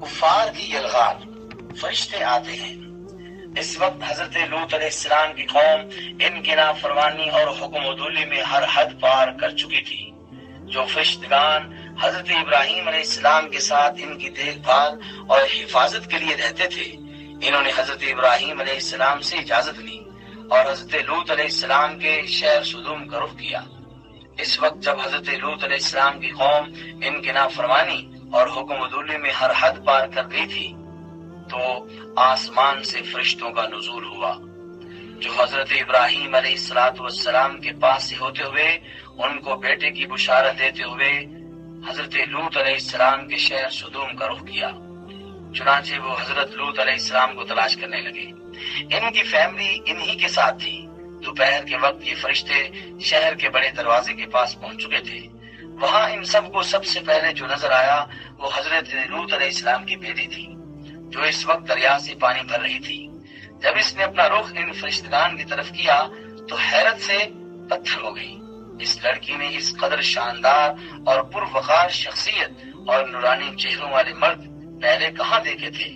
کفار کی یلغار، فرشتے آتے ہیں۔ اس وقت حضرت لوط علیہ السلام کی قوم ان کی نافرمانی اور حکم عدولی میں ہر حد پار کر چکی تھی۔ جو فرشتگان حضرت ابراہیم علیہ السلام کے ساتھ ان کی دیکھ بھال اور حفاظت کے لیے رہتے تھے، انہوں نے حضرت ابراہیم علیہ السلام سے اجازت لی اور حضرت لوط علیہ السلام کے شہر سدوم کا رخ کیا۔ اس وقت جب حضرت لوط علیہ السلام کی قوم ان کی نافرمانی اور حکم عدولی میں ہر حد پار کر گئی تھی تو آسمان سے فرشتوں کا نزول ہوا، جو حضرت ابراہیم علیہ السلام کے پاس سے ہوتے ہوئے ان کو بیٹے کی بشارت دیتے ہوئے حضرت لوط علیہ السلام کے شہر سدوم کا رخ کیا۔ چنانچہ وہ حضرت لوط علیہ السلام کو تلاش کرنے لگے۔ ان کی فیملی انہی کے ساتھ تھی۔ دوپہر کے وقت یہ فرشتے شہر کے بڑے دروازے کے پاس پہنچ چکے تھے۔ وہاں ان سب کو سب سے پہلے جو نظر آیا وہ حضرت لوط علیہ السلام کی بیٹی تھی، جو اس وقت دریا سے پانی بھر رہی تھی۔ جب اس نے اپنا رخ ان فرشتگان کی طرف کیا تو حیرت سے پتھر ہو گئی۔ اس لڑکی نے اس قدر شاندار اور پروقار شخصیت اور نورانی چہروں والے مرد پہلے کہاں دیکھے تھے؟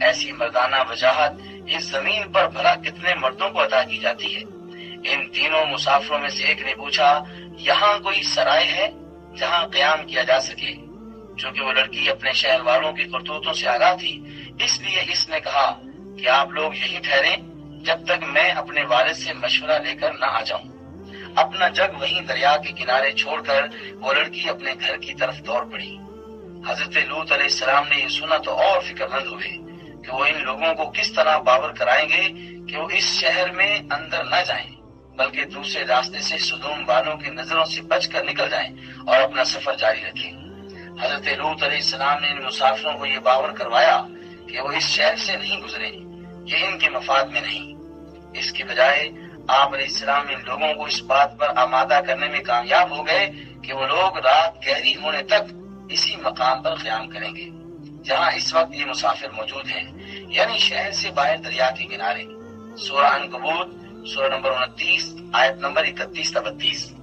ایسی مردانہ وجاہت اس زمین پر بھلا کتنے مردوں کو عطا کی جاتی ہے؟ ان تینوں مسافروں میں سے ایک نے پوچھا، یہاں کوئی سرائے ہے جہاں قیام کیا جا سکے؟ چونکہ وہ لڑکی اپنے شہر والوں کی کرتوتوں سے آگاہ تھی، اس لیے اس نے کہا کہ آپ لوگ یہیں ٹھہریں جب تک میں اپنے والد سے مشورہ لے کر نہ آ جاؤں۔ اپنا جگ وہیں دریا کے کنارے چھوڑ کر وہ لڑکی اپنے گھر کی طرف دوڑ پڑی۔ حضرت لوط علیہ السلام نے یہ سنا تو اور فکر مند ہوئے کہ وہ ان لوگوں کو کس طرح باور کرائیں گے کہ وہ اس شہر میں اندر نہ جائیں بلکہ دوسرے راستے سے سدوم والوں کی نظروں سے بچ کر نکل جائیں اور اپنا سفر جاری رکھیں۔ حضرت لوط علیہ السلام نے ان مسافروں کو یہ باور کروایا کہ وہ اس شہر سے نہیں گزریں، یہ ان کے مفاد میں نہیں۔ اس کے بجائے آپ علیہ السلام ان لوگوں کو اس بات پر آمادہ کرنے میں کامیاب ہو گئے کہ وہ لوگ رات گہری ہونے تک اسی مقام پر قیام کریں گے جہاں اس وقت یہ مسافر موجود ہیں، یعنی شہر سے باہر دریا کے کنارے۔ سورہ عنکبوت سورہ نمبر 29 آیت نمبر 31 تا 32۔